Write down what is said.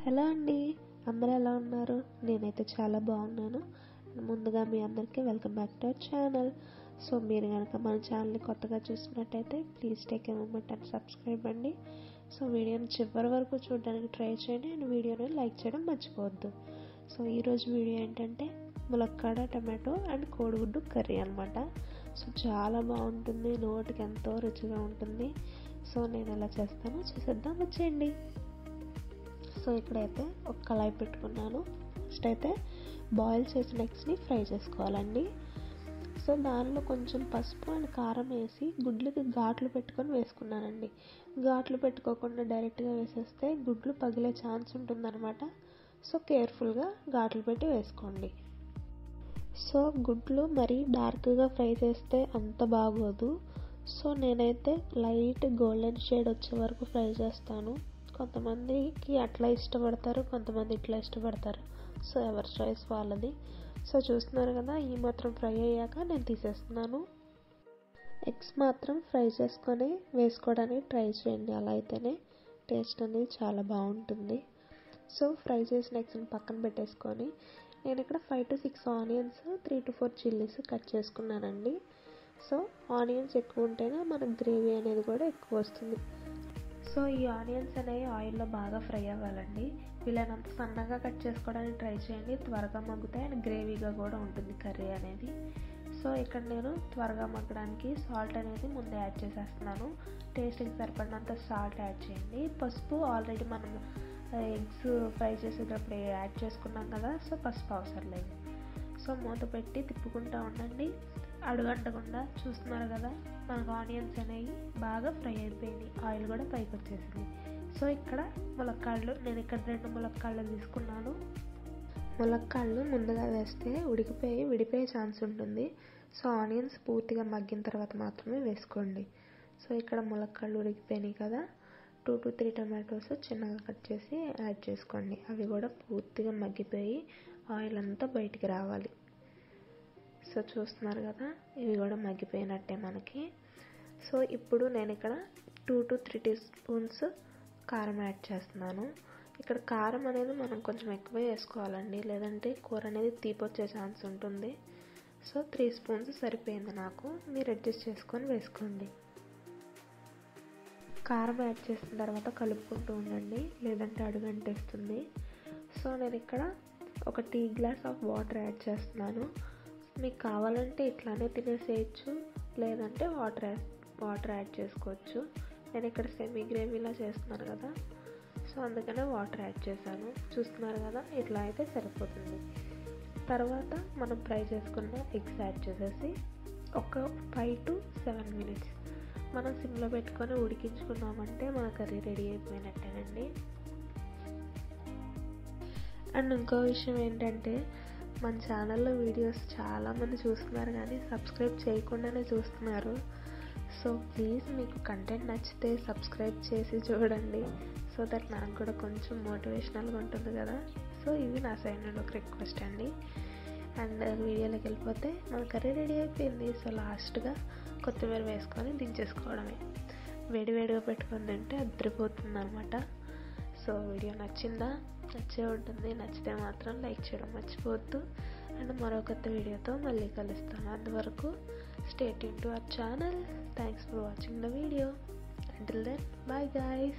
Hello అండి, అందరూ ఎలా ఉన్నారు? నేనైతే చాలా బాగున్నాను. ముందుగా మీ అందరికీ welcome back to our channel. So మీరు కనుక మన ఛానల్ని కొత్తగా చూసినట్టయితే please take a moment and subscribe అండి. సో వీడియోని చివరి వరకు చూడడానికి ట్రై చేయండి అండ్ వీడియోని లైక్ చేయడం మర్చిపోవద్దు. సో ఈరోజు వీడియో ఏంటంటే ములక్కాడ టమాటో అండ్ కోడిగుడ్డు కర్రీ అనమాట. సో చాలా బాగుంటుంది, నోటికి ఎంతో రుచిగా ఉంటుంది. సో నేను ఎలా చేస్తానో చూసేద్దాం, వచ్చేయండి. సో ఇక్కడైతే ఒక కళాయి పెట్టుకున్నాను. ఫస్ట్ అయితే బాయిల్ చేసిన ఎగ్స్ని ఫ్రై చేసుకోవాలండి. సో దానిలో కొంచెం పసుపు అండ్ కారం వేసి గుడ్లకి ఘాట్లు పెట్టుకొని వేసుకున్నానండి. ఘాట్లు పెట్టుకోకుండా డైరెక్ట్గా వేసేస్తే గుడ్లు పగిలే ఛాన్స్ ఉంటుందన్నమాట. సో కేర్ఫుల్గా ఘాట్లు పెట్టి వేసుకోండి. సో గుడ్లు మరీ డార్క్గా ఫ్రై చేస్తే అంత బాగోదు. సో నేనైతే లైట్ గోల్డెన్ షేడ్ వచ్చే వరకు ఫ్రై చేస్తాను. కొంతమందికి అట్లా ఇష్టపడతారు, కొంతమంది ఇట్లా ఇష్టపడతారు. సో ఎవరి చాయిస్ వాళ్ళది. సో చూస్తున్నారు కదా, ఈ మాత్రం ఫ్రై అయ్యాక నేను తీసేస్తున్నాను. ఎగ్స్ మాత్రం ఫ్రై చేసుకొని వేసుకోవడానికి ట్రై చేయండి, అలా అయితేనే టేస్ట్ అనేది చాలా బాగుంటుంది. సో ఫ్రై చేసిన ఎగ్స్ని పక్కన పెట్టేసుకొని నేను ఇక్కడ 5 to 6 onions, 3 to 4 chillies cut చేసుకున్నానండి. సో ఆనియన్స్ ఎక్కువ ఉంటేనే మనకు గ్రేవీ అనేది కూడా ఎక్కువ వస్తుంది. సో ఈ ఆనియన్స్ అనేవి ఆయిల్లో బాగా ఫ్రై అవ్వాలండి. వీలైనంత సన్నగా కట్ చేసుకోవడానికి ట్రై చేయండి, త్వరగా మగ్గుతాయి అండ్ గ్రేవీగా కూడా ఉంటుంది కర్రీ అనేది. సో ఇక్కడ నేను త్వరగా మగ్గడానికి సాల్ట్ అనేది ముందే యాడ్ చేసేస్తున్నాను. టేస్ట్కి సరిపడినంత సాల్ట్ యాడ్ చేయండి. పసుపు ఆల్రెడీ మనం ఎగ్స్ ఫ్రై చేసేటప్పుడు యాడ్ చేసుకున్నాం కదా, సో పసుపు అవసరం లేదు. సో మూత పెట్టి తిప్పుకుంటూ ఉండండి, అడుగంటకుండా. చూస్తున్నారు కదా, మనకు ఆనియన్స్ అనేవి బాగా ఫ్రై అయిపోయినాయి, ఆయిల్ కూడా పైకి వచ్చేసింది. సో ఇక్కడ ములక్కాళ్ళు, నేను ఇక్కడ 2 ములక్కాళ్ళు తీసుకున్నాను. ములక్కాళ్ళు ముందుగా వేస్తే ఉడికిపోయి విడిపోయే ఛాన్స్ ఉంటుంది. సో ఆనియన్స్ పూర్తిగా మగ్గిన తర్వాత మాత్రమే వేసుకోండి. సో ఇక్కడ ములక్కాళ్ళు ఉడికిపోయినాయి కదా, 2 to 3 టమాటోస్ చిన్నగా కట్ చేసి యాడ్ చేసుకోండి. అవి కూడా పూర్తిగా మగ్గిపోయి ఆయిల్ అంతా బయటికి రావాలి. సో చూస్తున్నారు కదా, ఇవి కూడా మగ్గిపోయినట్టే మనకి. సో ఇప్పుడు నేను ఇక్కడ 2 to 3 teaspoons కారం యాడ్ చేస్తున్నాను. ఇక్కడ కారం అనేది మనం కొంచెం ఎక్కువ వేసుకోవాలండి, లేదంటే కూర అనేది తీపొచ్చే ఛాన్స్ ఉంటుంది. సో 3 spoons సరిపోయింది నాకు, మీరు అడ్జస్ట్ చేసుకొని వేసుకోండి. కారం యాడ్ చేసిన తర్వాత కలుపుకుంటూ ఉండండి, లేదంటే అడుగంటేస్తుంది. సో నేను ఇక్కడ ఒక tea glass of water add చేస్తున్నాను. మీకు కావాలంటే ఇట్లానే తినేసేయచ్చు, లేదంటే వాటర్ యాడ్ చేసుకోవచ్చు. నేను ఇక్కడ సెమీ గ్రేవీలా చేస్తున్నాను కదా, సో అందుకనే వాటర్ యాడ్ చేశాను. చూస్తున్నారు కదా, ఇట్లా అయితే సరిపోతుంది. తర్వాత మనం ఫ్రై చేసుకున్న ఎగ్స్ యాడ్ చేసేసి ఒక 5 to 7 minutes మనం సిమ్లో పెట్టుకొని ఉడికించుకున్నామంటే మన కర్రీ రెడీ అయిపోయినట్టేనండి. అండ్ ఇంకో విషయం ఏంటంటే, మన ఛానల్లో వీడియోస్ చాలామంది చూస్తున్నారు కానీ సబ్స్క్రైబ్ చేయకుండానే చూస్తున్నారు. సో ప్లీజ్ మీకు కంటెంట్ నచ్చితే సబ్స్క్రైబ్ చేసి చూడండి, సో దట్ నాకు కూడా కొంచెం మోటివేషనల్గా ఉంటుంది కదా. సో ఇది నా సైడ్ నుండి ఒక రిక్వెస్ట్ అండి. అండ్ వీడియోలోకి వెళ్ళిపోతే మన కర్రీ రెడీ అయిపోయింది. సో లాస్ట్గా కొత్తిమీర వేసుకొని దించేసుకోవడమే. వేడివేడిగా పెట్టుకొని తింటే అద్దరిపోతుంది అనమాట. సో వీడియో నచ్చిందా? నచ్చే ఉంటుంది. నచ్చితే మాత్రం లైక్ చేయడం మర్చిపోవద్దు. అండ్ మరో కొత్త వీడియోతో మళ్ళీ కలుస్తాను. అంతవరకు stay tune to our channel. Thanks for watching the video. Until then, bye guys.